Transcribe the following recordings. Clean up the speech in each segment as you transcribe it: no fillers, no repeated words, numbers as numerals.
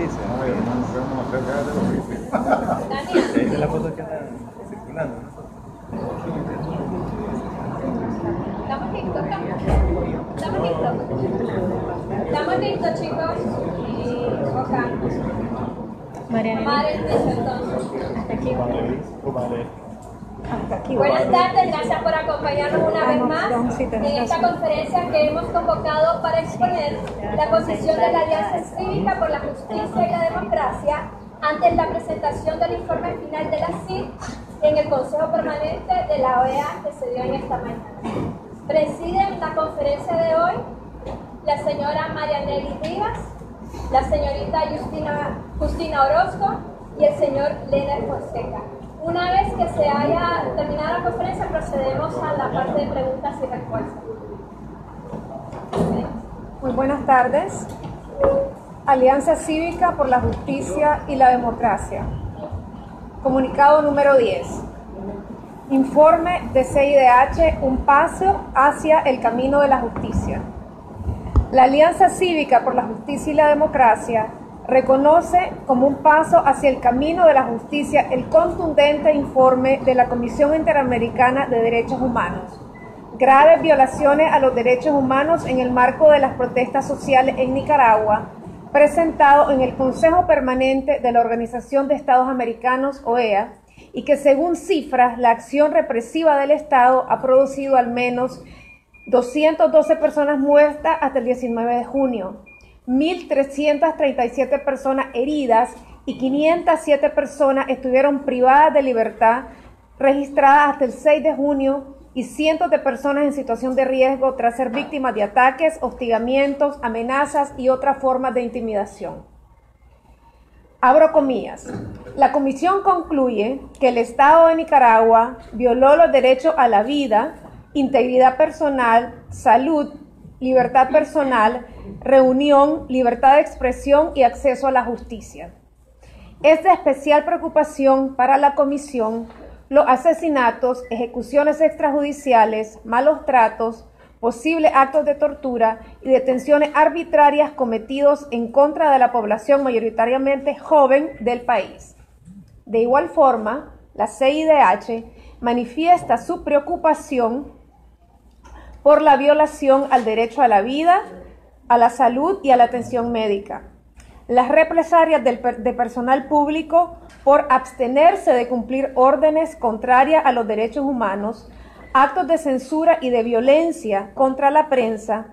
justicia. Ay, hermano, vamos a hacer real de los juicios. Esa es la foto que está circulando, ¿no? ¿Estamos listos? ¿Estamos listos? ¿Estamos listos, chicos? Ok. Mariana, entonces. Hasta aquí. Buenas tardes, gracias por acompañarnos una vez más en esta conferencia que hemos convocado para exponer la posición de la Alianza Cívica por la Justicia y la Democracia ante la presentación del informe final de la CID en el Consejo Permanente de la OEA que se dio en esta mañana. Presiden la conferencia de hoy la señora Marianely Rivas, la señorita Justina Orozco y el señor Leonard Fonseca. Una vez que se haya terminado la conferencia, procedemos a la parte de preguntas y respuestas. Muy buenas tardes. Alianza Cívica por la Justicia y la Democracia. Comunicado número 10. Informe de CIDH, un paso hacia el camino de la justicia. La Alianza Cívica por la Justicia y la Democracia reconoce como un paso hacia el camino de la justicia el contundente informe de la Comisión Interamericana de Derechos Humanos. Graves violaciones a los derechos humanos en el marco de las protestas sociales en Nicaragua, presentado en el Consejo Permanente de la Organización de Estados Americanos, OEA, y que según cifras, la acción represiva del Estado ha producido al menos 212 personas muertas hasta el 19 de junio, 1.337 personas heridas y 507 personas estuvieron privadas de libertad, registradas hasta el 6 de junio, y cientos de personas en situación de riesgo tras ser víctimas de ataques, hostigamientos, amenazas y otras formas de intimidación. Abro comillas. La comisión concluye que el Estado de Nicaragua violó los derechos a la vida, integridad personal, salud, libertad personal, reunión, libertad de expresión y acceso a la justicia. Es de especial preocupación para la comisión los asesinatos, ejecuciones extrajudiciales, malos tratos, posibles actos de tortura y detenciones arbitrarias cometidos en contra de la población mayoritariamente joven del país. De igual forma, la CIDH manifiesta su preocupación por la violación al derecho a la vida, a la salud y a la atención médica, las represalias de personal público por abstenerse de cumplir órdenes contrarias a los derechos humanos, actos de censura y de violencia contra la prensa,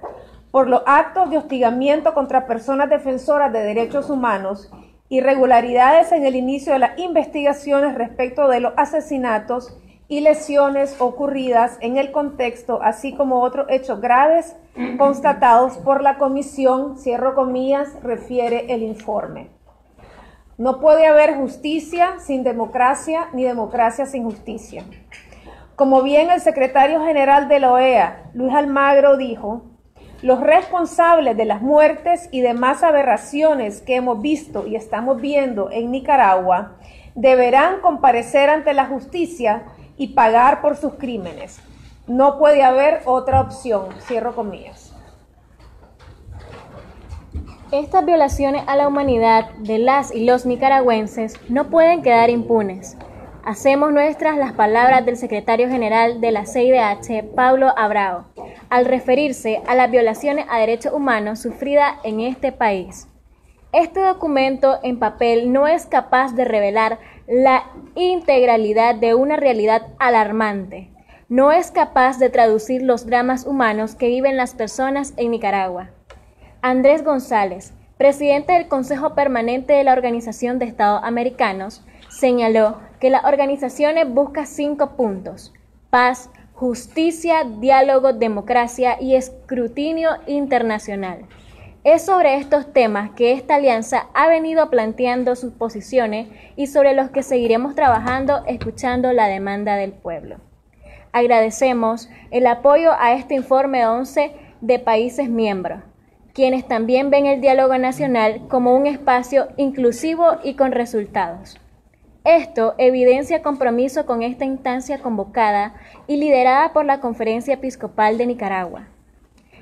por los actos de hostigamiento contra personas defensoras de derechos humanos, irregularidades en el inicio de las investigaciones respecto de los asesinatos y lesiones ocurridas en el contexto, así como otros hechos graves constatados por la comisión, cierro comillas, refiere el informe. No puede haber justicia sin democracia, ni democracia sin justicia. Como bien el secretario general de la OEA, Luis Almagro, dijo, los responsables de las muertes y demás aberraciones que hemos visto y estamos viendo en Nicaragua deberán comparecer ante la justicia y pagar por sus crímenes. No puede haber otra opción, cierro comillas. Estas violaciones a la humanidad de las y los nicaragüenses no pueden quedar impunes. Hacemos nuestras las palabras del secretario general de la CIDH, Pablo Abrao, al referirse a las violaciones a derechos humanos sufridas en este país. Este documento en papel no es capaz de revelar la integralidad de una realidad alarmante. No es capaz de traducir los dramas humanos que viven las personas en Nicaragua. Andrés González, presidente del Consejo Permanente de la Organización de Estados Americanos, señaló que las organizaciones buscan 5 puntos: paz, justicia, diálogo, democracia y escrutinio internacional. Es sobre estos temas que esta alianza ha venido planteando sus posiciones y sobre los que seguiremos trabajando escuchando la demanda del pueblo. Agradecemos el apoyo a este informe 11 de países miembros, quienes también ven el diálogo nacional como un espacio inclusivo y con resultados. Esto evidencia compromiso con esta instancia convocada y liderada por la Conferencia Episcopal de Nicaragua.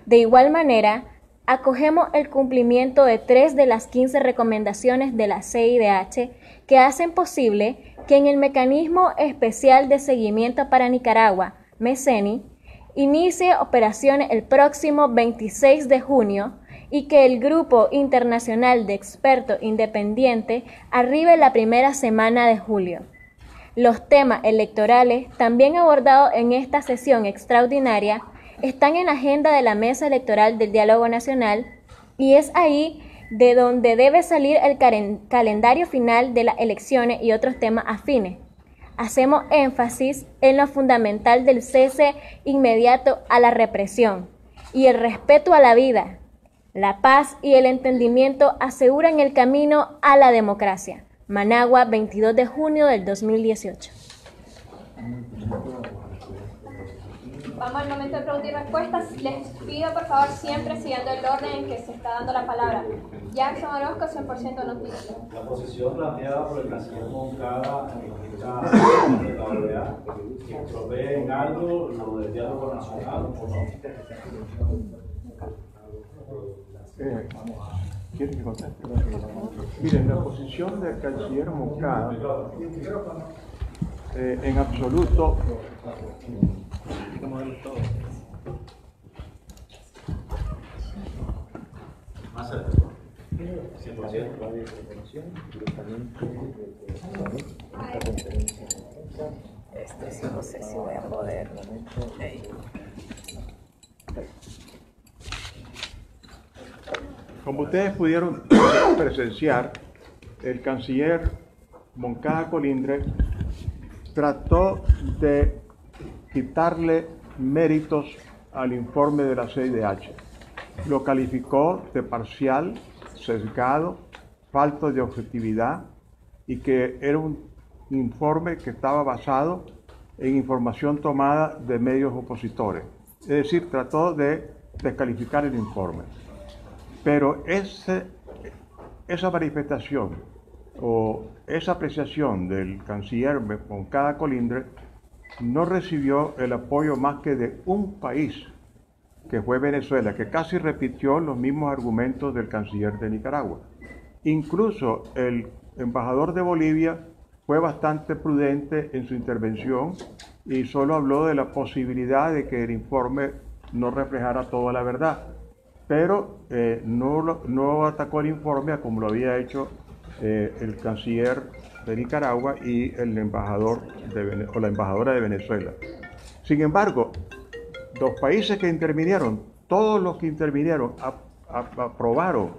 De igual manera, acogemos el cumplimiento de 3 de las 15 recomendaciones de la CIDH que hacen posible que en el Mecanismo Especial de Seguimiento para Nicaragua, MECENI, inicie operaciones el próximo 26 de junio y que el Grupo Internacional de Expertos Independiente arribe la primera semana de julio. Los temas electorales, también abordados en esta sesión extraordinaria, están en la agenda de la Mesa Electoral del Diálogo Nacional y es ahí de donde debe salir el calendario final de las elecciones y otros temas afines. Hacemos énfasis en lo fundamental del cese inmediato a la represión y el respeto a la vida. La paz y el entendimiento aseguran el camino a la democracia. Managua, 22 de junio del 2018. Vamos al momento de preguntas y respuestas. Les pido, por favor, siempre siguiendo el orden en que se está dando la palabra. Jackson Orozco, 100% noticia. La posición planteada por el canciller Moncada en esta modalidad provee en algo lo del diálogo nacional o no. ¿Quieren que conteste? Miren, la posición del canciller Moncada en absoluto Más cerca. 100%. Sí, no sé si voy a poder. Como ustedes pudieron presenciar, el canciller Moncada Colindres trató de quitarle méritos al informe de la CIDH. Lo calificó de parcial, sesgado, falto de objetividad y que era un informe que estaba basado en información tomada de medios opositores. Es decir, trató de descalificar el informe. Pero esa manifestación o esa apreciación del canciller Moncada Colindres no recibió el apoyo más que de un país, que fue Venezuela, que casi repitió los mismos argumentos del canciller de Nicaragua. Incluso el embajador de Bolivia fue bastante prudente en su intervención y solo habló de la posibilidad de que el informe no reflejara toda la verdad, pero no atacó el informe como lo había hecho el canciller de Nicaragua y el embajador o la embajadora de Venezuela. Sin embargo, los países que intervinieron, todos los que intervinieron, aprobaron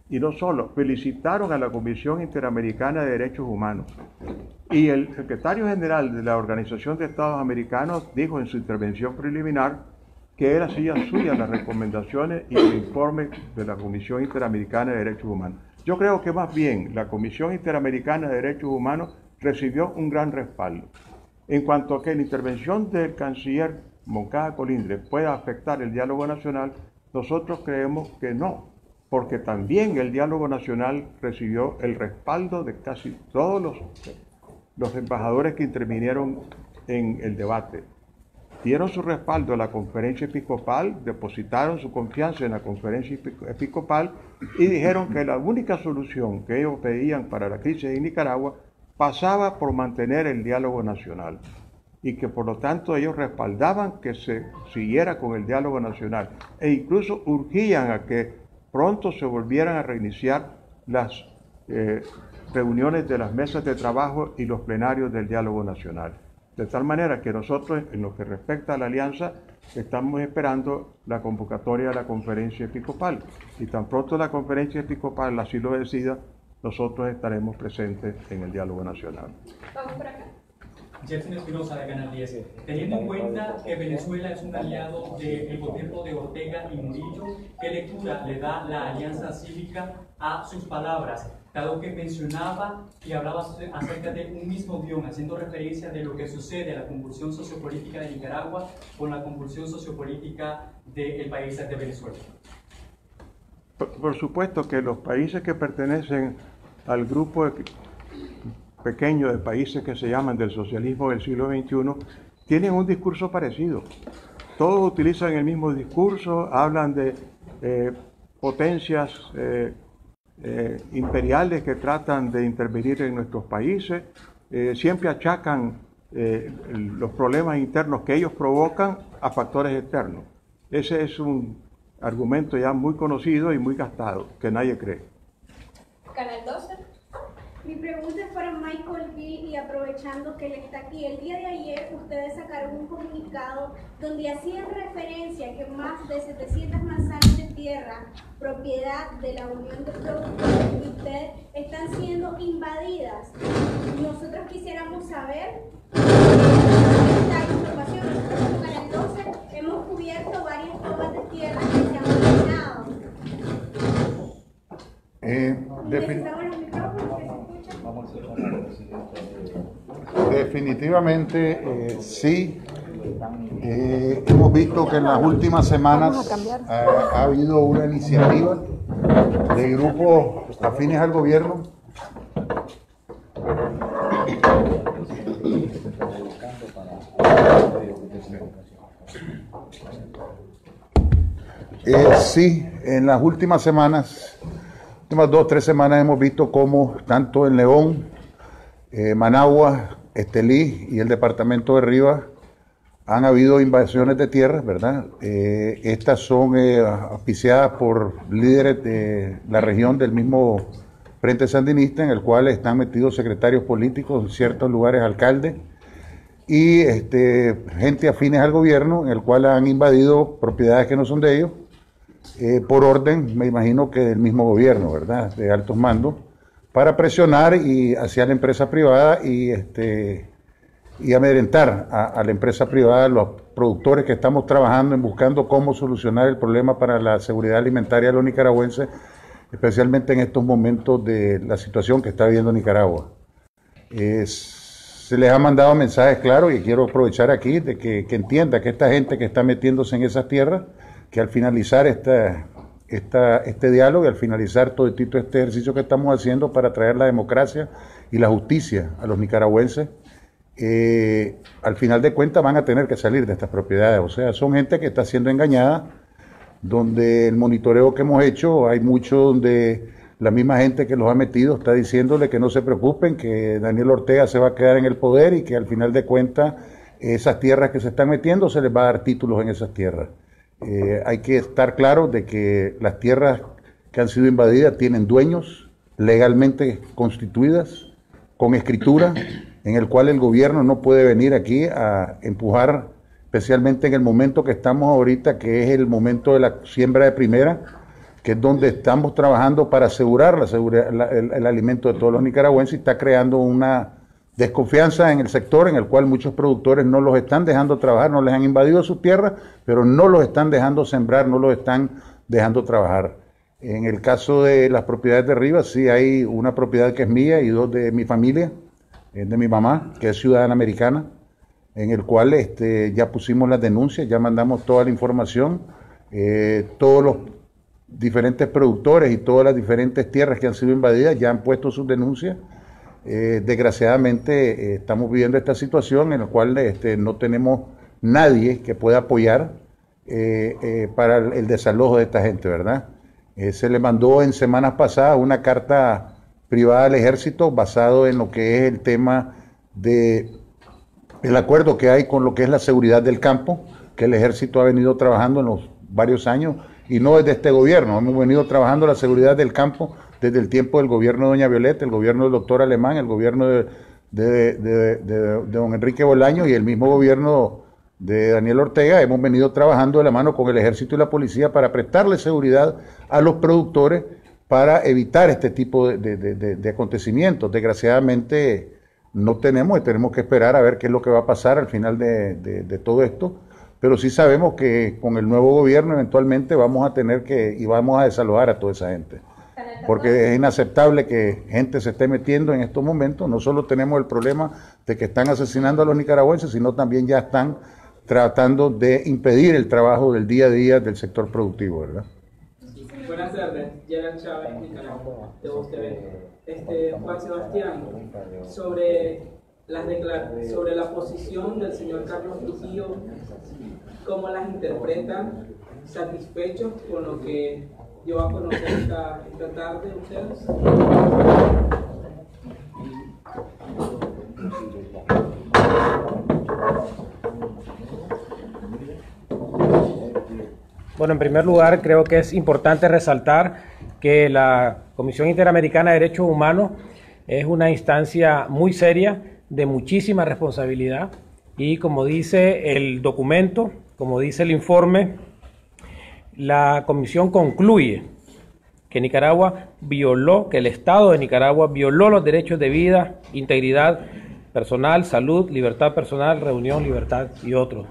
y no solo, felicitaron a la Comisión Interamericana de Derechos Humanos. Y el secretario general de la Organización de Estados Americanos dijo en su intervención preliminar que él hacía suyas las recomendaciones y el informe de la Comisión Interamericana de Derechos Humanos. Yo creo que más bien la Comisión Interamericana de Derechos Humanos recibió un gran respaldo. En cuanto a que la intervención del canciller Moncada Colindres pueda afectar el diálogo nacional, nosotros creemos que no, porque también el diálogo nacional recibió el respaldo de casi todos los embajadores que intervinieron en el debate. Dieron su respaldo a la conferencia episcopal, depositaron su confianza en la conferencia episcopal y dijeron que la única solución que ellos pedían para la crisis en Nicaragua pasaba por mantener el diálogo nacional y que por lo tanto ellos respaldaban que se siguiera con el diálogo nacional e incluso urgían a que pronto se volvieran a reiniciar las reuniones de las mesas de trabajo y los plenarios del diálogo nacional. De tal manera que nosotros, en lo que respecta a la alianza, estamos esperando la convocatoria de la conferencia episcopal. Y tan pronto la conferencia episcopal así lo decida, nosotros estaremos presentes en el diálogo nacional. Vamos por acá. Jefferson Espinosa de Canal 10. Teniendo en cuenta que Venezuela es un aliado del gobierno de Ortega y Murillo, ¿qué lectura le da la Alianza Cívica a sus palabras? Dado que mencionaba y hablaba acerca de un mismo guión, haciendo referencia de lo que sucede a la convulsión sociopolítica de Nicaragua con la convulsión sociopolítica del país de Venezuela. Por supuesto que los países que pertenecen al grupo pequeño de países que se llaman del socialismo del siglo XXI tienen un discurso parecido. Todos utilizan el mismo discurso, hablan de potencias imperiales que tratan de intervenir en nuestros países, siempre achacan los problemas internos que ellos provocan a factores externos. Ese es un argumento ya muy conocido y muy gastado, que nadie cree. Canal 12. Mi pregunta es para Michael B. y aprovechando que él está aquí. El día de ayer ustedes sacaron un comunicado donde hacían referencia a que más de 700 manzanas de tierra, propiedad de la Unión de Productores de ustedes, están siendo invadidas. Nosotros quisiéramos saber esta información. Nosotros como Canal 12 hemos cubierto varias tomas de tierra que se han eliminado. Necesitamos los micrófonos que se escuchan. Definitivamente sí. Hemos visto que en las últimas semanas ha habido una iniciativa de grupos afines al gobierno sí, en las últimas semanas, últimas 2 o 3 semanas hemos visto cómo tanto en León, Managua, Estelí y el departamento de Rivas han habido invasiones de tierras, ¿verdad? Estas son auspiciadas por líderes de la región del mismo Frente Sandinista, en el cual están metidos secretarios políticos, en ciertos lugares alcaldes, y gente afines al gobierno, en el cual han invadido propiedades que no son de ellos, por orden, me imagino que del mismo gobierno, ¿verdad?, de altos mandos, para presionar y hacia la empresa privada y amedrentar a la empresa privada, los productores que estamos trabajando en buscando cómo solucionar el problema para la seguridad alimentaria de los nicaragüenses, especialmente en estos momentos de la situación que está viviendo Nicaragua. Se les ha mandado mensajes claros y quiero aprovechar aquí de que entienda que esta gente que está metiéndose en esas tierras, que al finalizar este diálogo y al finalizar todo este ejercicio que estamos haciendo para traer la democracia y la justicia a los nicaragüenses, al final de cuentas van a tener que salir de estas propiedades. O sea, son gente que está siendo engañada, donde el monitoreo que hemos hecho, hay mucho donde la misma gente que los ha metido está diciéndole que no se preocupen, que Daniel Ortega se va a quedar en el poder y que al final de cuentas esas tierras que se están metiendo se les va a dar títulos en esas tierras. Hay que estar claros de que las tierras que han sido invadidas tienen dueños legalmente constituidas, con escritura, en el cual el gobierno no puede venir aquí a empujar, especialmente en el momento que estamos ahorita, que es el momento de la siembra de primera, que es donde estamos trabajando para asegurar el alimento de todos los nicaragüenses, y está creando una desconfianza en el sector, en el cual muchos productores no los están dejando trabajar, no les han invadido sus tierras, pero no los están dejando sembrar, no los están dejando trabajar. En el caso de las propiedades de Rivas, sí hay una propiedad que es mía y 2 de mi familia, es de mi mamá, que es ciudadana americana, en el cual ya pusimos las denuncias, ya mandamos toda la información, todos los diferentes productores y todas las diferentes tierras que han sido invadidas ya han puesto sus denuncias. Desgraciadamente estamos viviendo esta situación en la cual no tenemos nadie que pueda apoyar para el desalojo de esta gente, ¿verdad? Se le mandó en semanas pasadas una carta privada al ejército basado en lo que es el tema de el acuerdo que hay con lo que es la seguridad del campo, que el ejército ha venido trabajando en los varios años, y no desde este gobierno, hemos venido trabajando la seguridad del campo desde el tiempo del gobierno de doña Violeta, el gobierno del doctor Alemán, el gobierno de don Enrique Bolaños y el mismo gobierno de Daniel Ortega. Hemos venido trabajando de la mano con el ejército y la policía para prestarle seguridad a los productores para evitar este tipo de acontecimientos. Desgraciadamente no tenemos que esperar a ver qué es lo que va a pasar al final de todo esto, pero sí sabemos que con el nuevo gobierno eventualmente vamos a tener vamos a desalojar a toda esa gente, porque es inaceptable que gente se esté metiendo en estos momentos. No solo tenemos el problema de que están asesinando a los nicaragüenses, sino también ya están tratando de impedir el trabajo del día a día del sector productivo, ¿verdad? Buenas tardes, Gerard Chávez, mi canal de Voz TV. Juan Sebastián, sobre la posición del señor Carlos Trujillo, ¿cómo las interpretan? ¿Satisfechos con lo que dio a conocer esta tarde ustedes. Bueno, en primer lugar, creo que es importante resaltar que la Comisión Interamericana de Derechos Humanos es una instancia muy seria, de muchísima responsabilidad, y como dice el documento, como dice el informe, la Comisión concluye que que el Estado de Nicaragua violó los derechos de vida, integridad personal, salud, libertad personal, reunión, libertad y otros.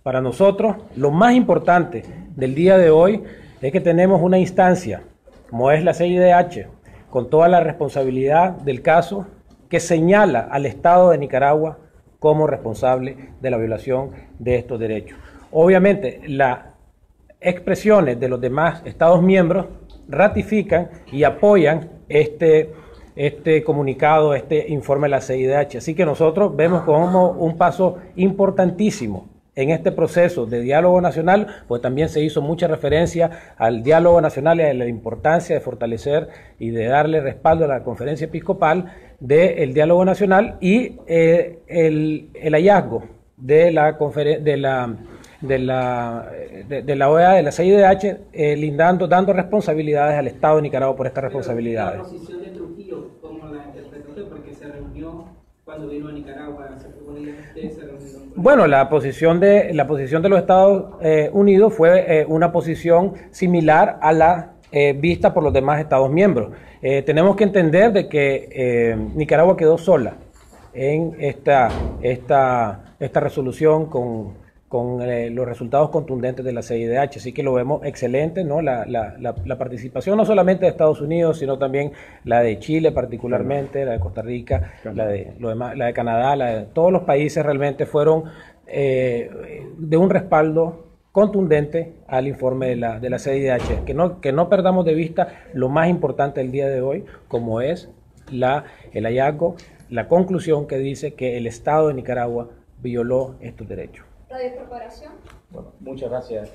Para nosotros, lo más importante del día de hoy es que tenemos una instancia, como es la CIDH, con toda la responsabilidad del caso, que señala al Estado de Nicaragua como responsable de la violación de estos derechos. Obviamente, las expresiones de los demás Estados miembros ratifican y apoyan este comunicado, este informe de la CIDH. Así que nosotros vemos como un paso importantísimo en este proceso de diálogo nacional, pues también se hizo mucha referencia al diálogo nacional y a la importancia de fortalecer y de darle respaldo a la conferencia episcopal del diálogo nacional y el hallazgo de la OEA, de la CIDH, dando responsabilidades al Estado de Nicaragua por estas responsabilidades. La posición de Trujillo, ¿cómo la interpreta usted? Porque se reunió cuando vino a Nicaragua, Bueno, la posición de los Estados Unidos fue una posición similar a la vista por los demás Estados miembros. Tenemos que entender de que Nicaragua quedó sola en esta resolución con los resultados contundentes de la CIDH, así que lo vemos excelente, ¿no? La participación no solamente de Estados Unidos, sino también la de Chile particularmente, la de Costa Rica, la de Canadá, la de todos los países realmente fueron de un respaldo contundente al informe de la CIDH, que no perdamos de vista lo más importante del día de hoy, como es el hallazgo, la conclusión que dice que el Estado de Nicaragua violó estos derechos. Radio Corporación. Bueno, muchas gracias.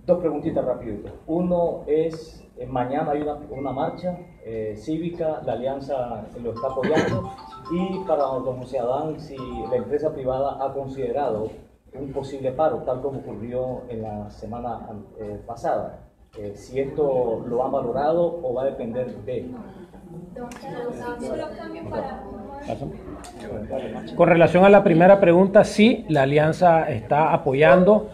Dos preguntitas rápido. Uno es, mañana hay una marcha cívica, la Alianza lo está apoyando, y para don José Adán, si la empresa privada ha considerado un posible paro, tal como ocurrió en la semana pasada, si esto lo han valorado o va a depender de... Con relación a la primera pregunta, sí, la Alianza está apoyando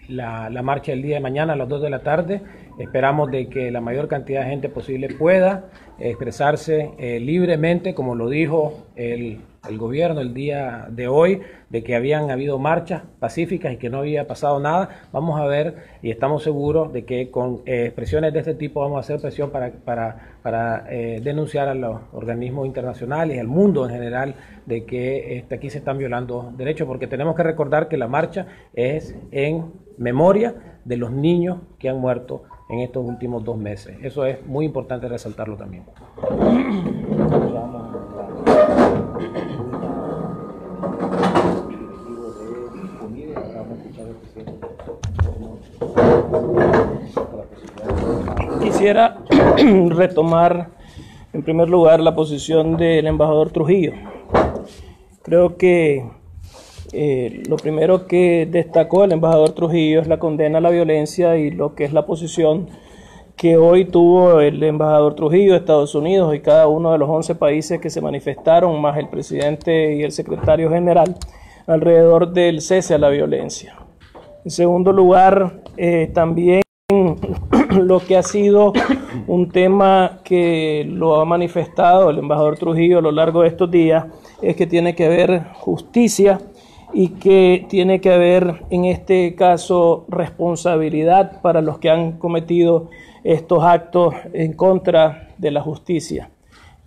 la marcha el día de mañana a las 2 de la tarde. Esperamos de que la mayor cantidad de gente posible pueda expresarse libremente, como lo dijo el gobierno el día de hoy, de que habían habido marchas pacíficas y que no había pasado nada. Vamos a ver y estamos seguros de que con expresiones de este tipo vamos a hacer presión para denunciar a los organismos internacionales y al mundo en general de que aquí se están violando derechos, porque tenemos que recordar que la marcha es en memoria de los niños que han muerto en estos últimos 2 meses. Eso es muy importante resaltarlo también. Quisiera retomar en primer lugar la posición del embajador Trujillo. Creo que lo primero que destacó el embajador Trujillo es la condena a la violencia y lo que es la posición que hoy tuvo el embajador Trujillo de Estados Unidos y cada uno de los 11 países que se manifestaron, más el presidente y el secretario general, alrededor del cese a la violencia. En segundo lugar, también lo que ha sido un tema que lo ha manifestado el embajador Trujillo a lo largo de estos días es que tiene que haber justicia y que tiene que haber en este caso responsabilidad para los que han cometido estos actos en contra de la justicia.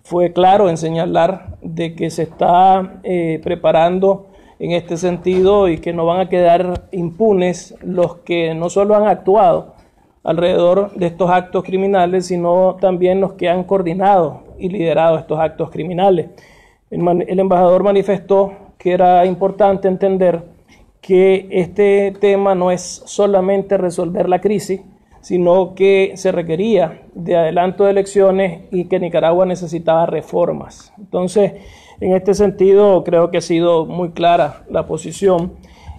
Fue claro en señalar de que se está preparando en este sentido y que no van a quedar impunes los que no solo han actuado alrededor de estos actos criminales, sino también los que han coordinado y liderado estos actos criminales. El embajador manifestó que era importante entender que este tema no es solamente resolver la crisis, sino que se requería de adelanto de elecciones y que Nicaragua necesitaba reformas. Entonces, en este sentido, creo que ha sido muy clara la posición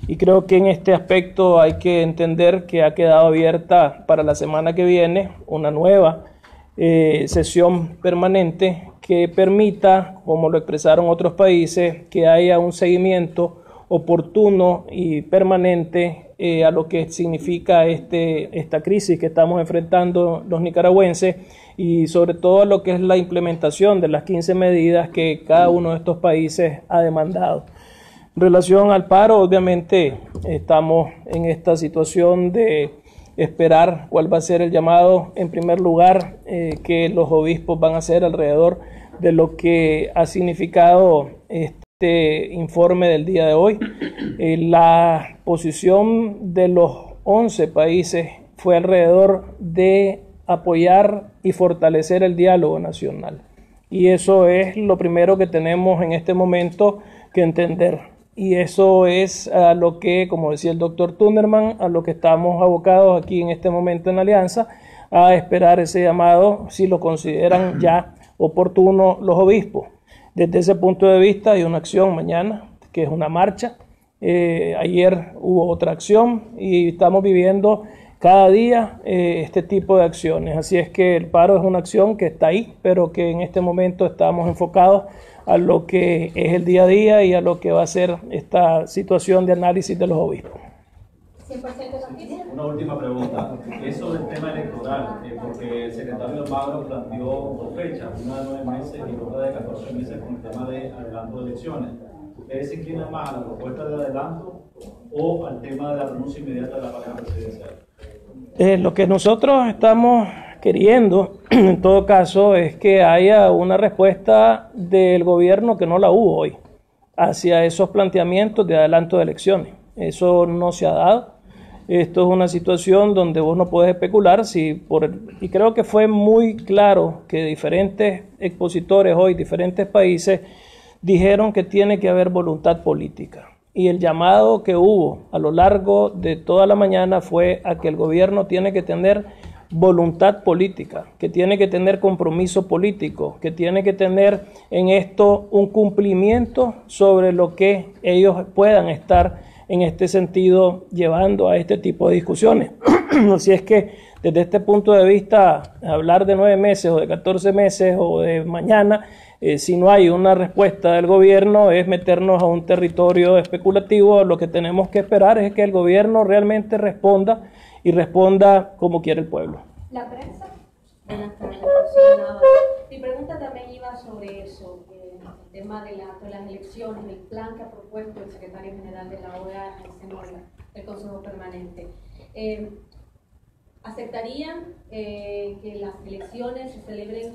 y creo que en este aspecto hay que entender que ha quedado abierta para la semana que viene una nueva sesión permanente que permita, como lo expresaron otros países, que haya un seguimiento oportuno y permanente a lo que significa esta crisis que estamos enfrentando los nicaragüenses y sobre todo a lo que es la implementación de las 15 medidas que cada uno de estos países ha demandado. En relación al paro, obviamente estamos en esta situación de esperar cuál va a ser el llamado, en primer lugar, que los obispos van a hacer alrededor de lo que ha significado este informe del día de hoy. La posición de los 11 países fue alrededor de apoyar y fortalecer el diálogo nacional. Y eso es lo primero que tenemos en este momento que entender. Y eso es a lo que, como decía el doctor Tunderman, a lo que estamos abocados aquí en este momento en Alianza, a esperar ese llamado, si lo consideran ya oportuno los obispos. Desde ese punto de vista hay una acción mañana, que es una marcha. Ayer hubo otra acción y estamos viviendo cada día este tipo de acciones. Así es que el paro es una acción que está ahí, pero que en este momento estamos enfocados a lo que es el día a día y a lo que va a ser esta situación de análisis de los obispos. 100% noticia. Una última pregunta. Es sobre el tema electoral, porque el secretario Almagro planteó dos fechas, una de 9 meses y otra de 14 meses con el tema de adelanto de elecciones. ¿Ustedes se inclinan más a la propuesta de adelanto o al tema de la renuncia inmediata de la pareja presidencial? Lo que nosotros estamos queriendo, en todo caso, es que haya una respuesta del gobierno que no la hubo hoy hacia esos planteamientos de adelanto de elecciones. Eso no se ha dado. Esto es una situación donde vos no puedes especular y creo que fue muy claro que diferentes expositores hoy, diferentes países, dijeron que tiene que haber voluntad política. Y el llamado que hubo a lo largo de toda la mañana fue a que el gobierno tiene que tener voluntad política, que tiene que tener compromiso político, que tiene que tener en esto un cumplimiento sobre lo que ellos puedan estar en este sentido llevando a este tipo de discusiones. Así es que desde este punto de vista, hablar de 9 meses o de 14 meses o de mañana, si no hay una respuesta del gobierno, es meternos a un territorio especulativo. Lo que tenemos que esperar es que el gobierno realmente responda y responda como quiere el pueblo. ¿La prensa? Buenas tardes. Mi pregunta también iba sobre eso, el tema de las elecciones, el plan que ha propuesto el secretario general de la OEA en el seno del Consejo Permanente. ¿Aceptarían que las elecciones se celebren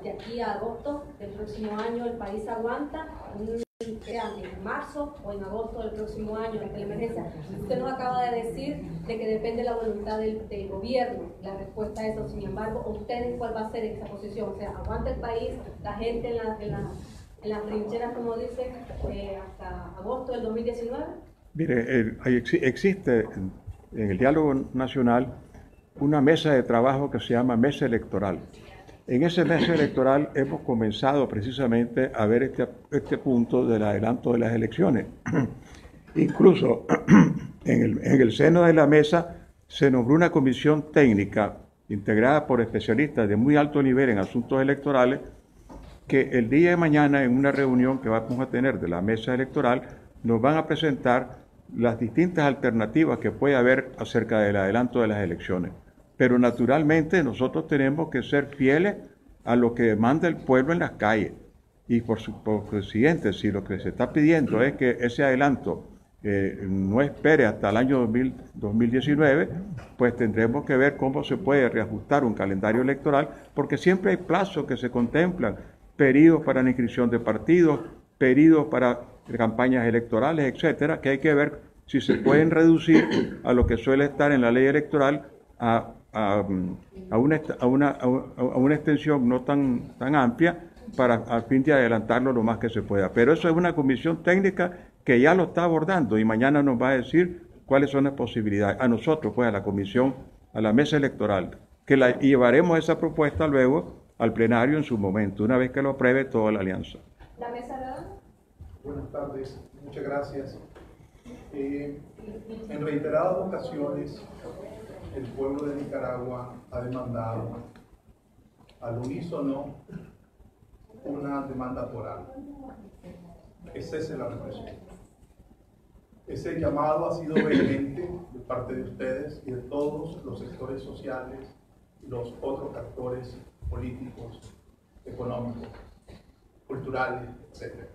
de aquí a agosto del próximo año? ¿El país aguanta? ¿En marzo o en agosto del próximo año ante la emergencia? Usted nos acaba de decir de que depende de la voluntad del gobierno la respuesta a eso. Sin embargo, ¿ustedes cuál va a ser esa posición? O sea, ¿aguanta el país, la gente en las trincheras, como dicen, hasta agosto del 2019? Mire, existe en el diálogo nacional una mesa de trabajo que se llama mesa electoral. En ese mes electoral hemos comenzado precisamente a ver este punto del adelanto de las elecciones. Incluso en el seno de la mesa se nombró una comisión técnica integrada por especialistas de muy alto nivel en asuntos electorales que el día de mañana en una reunión que vamos a tener de la mesa electoral nos van a presentar las distintas alternativas que puede haber acerca del adelanto de las elecciones. Pero naturalmente nosotros tenemos que ser fieles a lo que demanda el pueblo en las calles. Y por consiguiente, si lo que se está pidiendo es que ese adelanto no espere hasta el año 2019, pues tendremos que ver cómo se puede reajustar un calendario electoral, porque siempre hay plazos que se contemplan, periodos para la inscripción de partidos, periodos para campañas electorales, etcétera, que hay que ver si se pueden reducir a lo que suele estar en la ley electoral a una extensión no tan amplia para a fin de adelantarlo lo más que se pueda. Pero eso es una comisión técnica que ya lo está abordando y mañana nos va a decir cuáles son las posibilidades. A nosotros, pues a la Comisión a la mesa electoral, que la llevaremos esa propuesta luego al plenario en su momento, una vez que lo apruebe toda la alianza. La mesa redonda. Buenas tardes, muchas gracias. En reiteradas ocasiones, el pueblo de Nicaragua ha demandado al unísono una demanda foral, que cese la represión. Ese llamado ha sido vehemente de parte de ustedes y de todos los sectores sociales y los otros actores políticos, económicos, culturales, etc.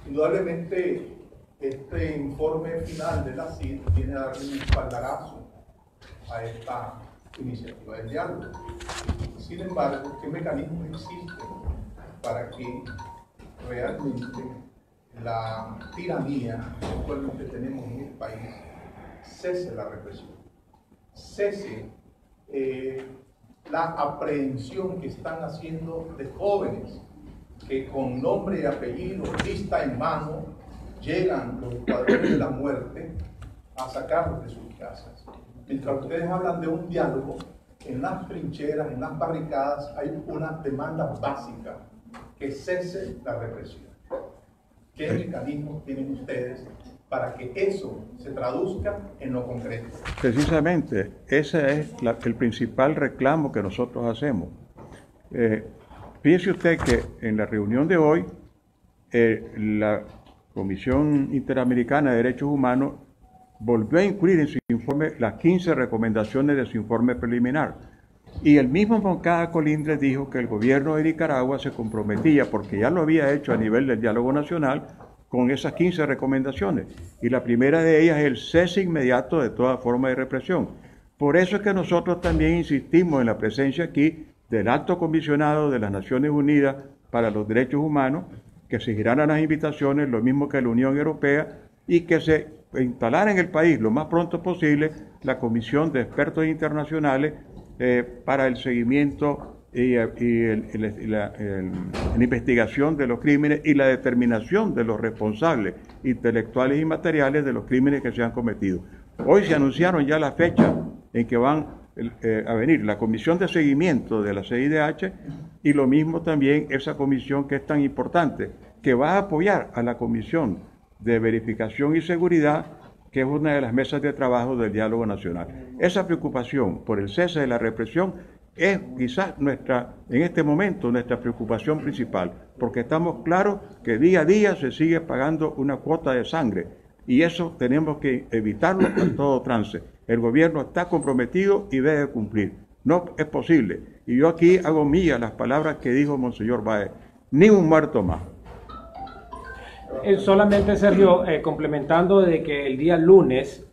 Indudablemente, este informe final de la CID viene a darle un espaldarazo a esta iniciativa del diálogo. Sin embargo, ¿qué mecanismos existen para que realmente la tiranía que actualmente tenemos en el país cese la represión, cese la aprehensión que están haciendo de jóvenes que con nombre y apellido, lista en mano, llegan los escuadrones de la muerte a sacarlos de sus casas? Mientras ustedes hablan de un diálogo, en las trincheras, en las barricadas, hay una demanda básica: que cese la represión. ¿Qué mecanismos tienen ustedes para que eso se traduzca en lo concreto? Precisamente, ese es el principal reclamo que nosotros hacemos. Piense usted que en la reunión de hoy, la Comisión Interamericana de Derechos Humanos volvió a incluir en su informe las 15 recomendaciones de su informe preliminar. Y el mismo Moncada Colindres dijo que el gobierno de Nicaragua se comprometía, porque ya lo había hecho a nivel del diálogo nacional, con esas 15 recomendaciones. Y la primera de ellas es el cese inmediato de toda forma de represión. Por eso es que nosotros también insistimos en la presencia aquí del Alto Comisionado de las Naciones Unidas para los Derechos Humanos, que seguirán las invitaciones, lo mismo que la Unión Europea, y que se instalara en el país lo más pronto posible la Comisión de Expertos Internacionales para el seguimiento y la investigación de los crímenes y la determinación de los responsables intelectuales y materiales de los crímenes que se han cometido. Hoy se anunciaron ya la fecha en que van a venir la Comisión de Seguimiento de la CIDH y lo mismo también esa comisión que es tan importante, que va a apoyar a la Comisión de Verificación y Seguridad, que es una de las mesas de trabajo del diálogo nacional. Esa preocupación por el cese de la represión es quizás en este momento nuestra preocupación principal, porque estamos claros que día a día se sigue pagando una cuota de sangre y eso tenemos que evitarlo a todo trance. El gobierno está comprometido y debe cumplir. No es posible. Y yo aquí hago mías las palabras que dijo Monseñor Báez: ni un muerto más. Solamente, Sergio, complementando de que el día lunes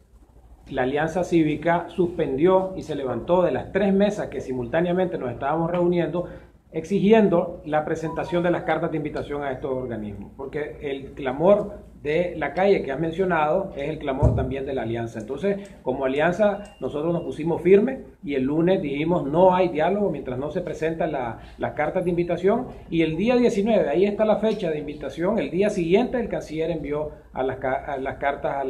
la Alianza Cívica suspendió y se levantó de las 3 mesas que simultáneamente nos estábamos reuniendo, exigiendo la presentación de las cartas de invitación a estos organismos, porque el clamor de la calle que has mencionado es el clamor también de la Alianza. Entonces, como Alianza, nosotros nos pusimos firmes y el lunes dijimos no hay diálogo mientras no se presentan las cartas de invitación, y el día 19, ahí está la fecha de invitación, el día siguiente el canciller envió las cartas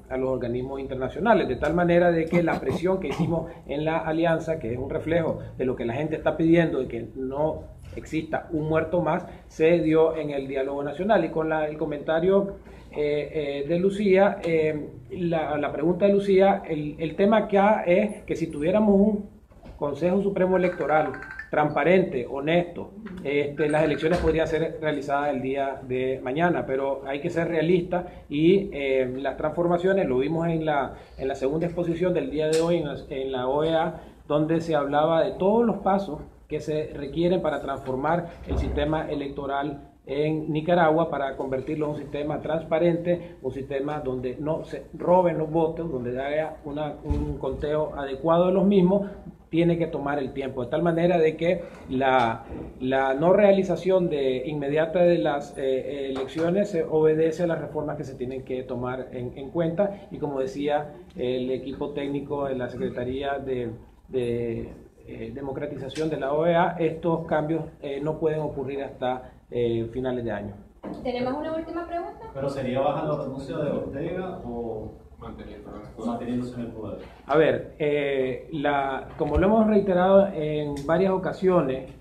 a los organismos internacionales, de tal manera de que la presión que hicimos en la Alianza, que es un reflejo de lo que la gente está pidiendo, de que no exista un muerto más, se dio en el diálogo nacional. Y con el comentario de Lucía, la pregunta de Lucía, el tema acá es que si tuviéramos un Consejo Supremo Electoral transparente, honesto, las elecciones podrían ser realizadas el día de mañana, pero hay que ser realistas y las transformaciones, lo vimos en la segunda exposición del día de hoy en la OEA, donde se hablaba de todos los pasos que se requieren para transformar el sistema electoral en Nicaragua, para convertirlo en un sistema transparente, un sistema donde no se roben los votos, donde haya un conteo adecuado de los mismos. Tiene que tomar el tiempo, de tal manera de que la no realización inmediata de las elecciones obedece a las reformas que se tienen que tomar en cuenta, y como decía el equipo técnico de la Secretaría de Democratización de la OEA, estos cambios no pueden ocurrir hasta finales de año. ¿Tenemos una última pregunta? ¿Pero sería bajo la renuncia de Ortega o manteniéndose en el poder. A ver, como lo hemos reiterado en varias ocasiones,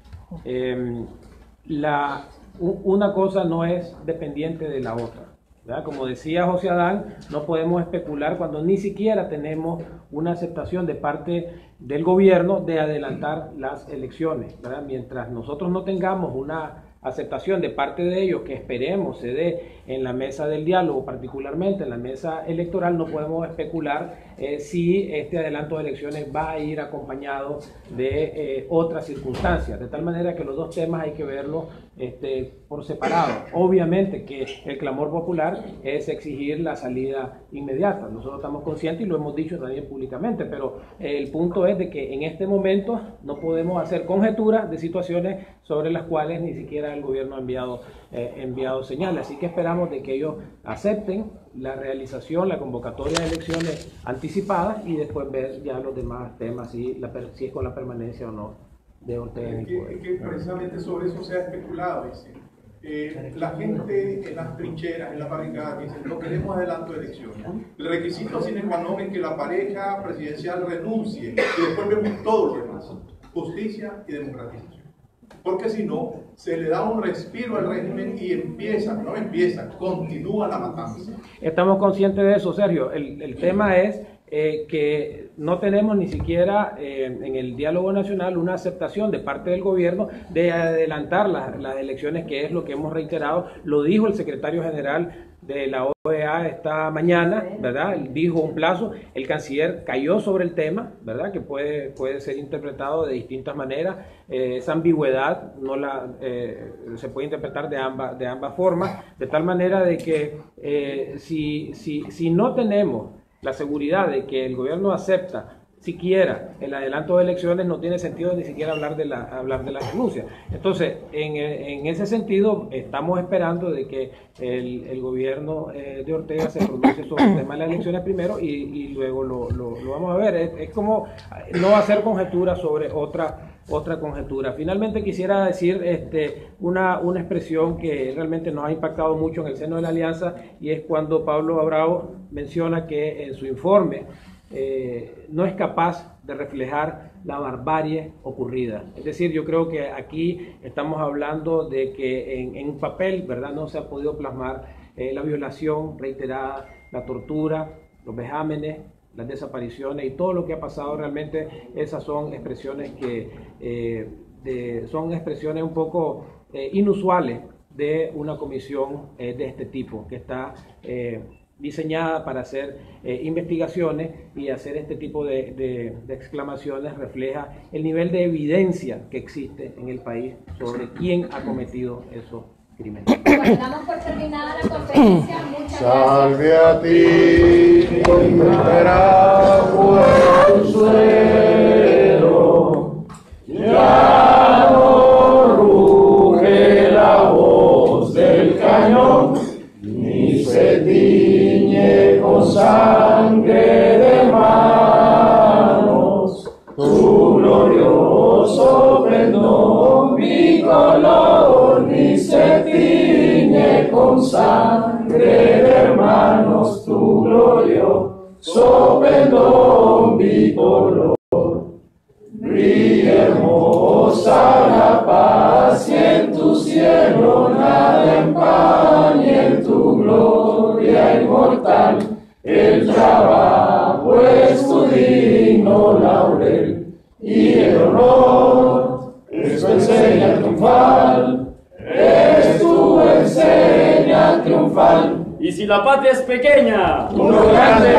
una cosa no es dependiente de la otra, ¿verdad? Como decía José Adán, no podemos especular cuando ni siquiera tenemos una aceptación de parte del gobierno de adelantar las elecciones, ¿verdad? Mientras nosotros no tengamos una aceptación de parte de ellos, que esperemos se dé en la mesa del diálogo, particularmente en la mesa electoral, no podemos especular si este adelanto de elecciones va a ir acompañado de otras circunstancias, de tal manera que los dos temas hay que verlos por separado. Obviamente que el clamor popular es exigir la salida inmediata, nosotros estamos conscientes y lo hemos dicho también públicamente, pero el punto es de que en este momento no podemos hacer conjeturas de situaciones sobre las cuales ni siquiera el gobierno ha enviado señales, así que esperamos de que ellos acepten la realización, la convocatoria de elecciones anticipadas y después ver ya los demás temas, si es con la permanencia o no de Ortega en el poder. Que precisamente sobre eso se ha especulado, dice. La gente en las trincheras, en las barricadas, dicen, no queremos adelanto de elecciones. El requisito sine qua non es que la pareja presidencial renuncie y después vemos todo lo demás, justicia y democratización. Porque si no, se le da un respiro al régimen y continúa la matanza. Estamos conscientes de eso, Sergio. El tema es que no tenemos ni siquiera en el diálogo nacional una aceptación de parte del gobierno de adelantar las elecciones, que es lo que hemos reiterado. Lo dijo el secretario general de la OEA esta mañana, ¿verdad? Él dijo un plazo, el canciller cayó sobre el tema, ¿verdad? Que puede ser interpretado de distintas maneras. Esa ambigüedad se puede interpretar de ambas formas, de tal manera de que si no tenemos la seguridad de que el gobierno acepta siquiera el adelanto de elecciones, no tiene sentido ni siquiera hablar de la renuncia. Entonces, en ese sentido, estamos esperando de que el gobierno de Ortega se pronuncie sobre el tema de las elecciones primero y luego lo vamos a ver. Es como no hacer conjeturas sobre otra conjetura. Finalmente quisiera decir una expresión que realmente nos ha impactado mucho en el seno de la alianza, y es cuando Pablo Abrao menciona que en su informe no es capaz de reflejar la barbarie ocurrida. Es decir, yo creo que aquí estamos hablando de que en papel, ¿verdad?, no se ha podido plasmar la violación reiterada, la tortura, los vejámenes, las desapariciones y todo lo que ha pasado. Realmente esas son expresiones son expresiones un poco inusuales de una comisión de este tipo, que está diseñada para hacer investigaciones, y hacer este tipo de exclamaciones refleja el nivel de evidencia que existe en el país sobre quién ha cometido esos crímenes. Bueno, damos por terminada la conferencia. Muchas Salve a ti, Nicaragua, tu suelo, ya no ruge la voz del cañón, ni se tiñe con sangre de manos, tu glorioso pendón bicolor, ni se tiñe con sangre de hermanos, tu glorioso pendón bicolor. Brilla hermosa la paz y en tu cielo nada empañe, en tu gloria inmortal el trabajo es tu digno laurel, y el honor es tu enseña triunfal, es tu enseña triunfal. Y si la patria es pequeña, uno grande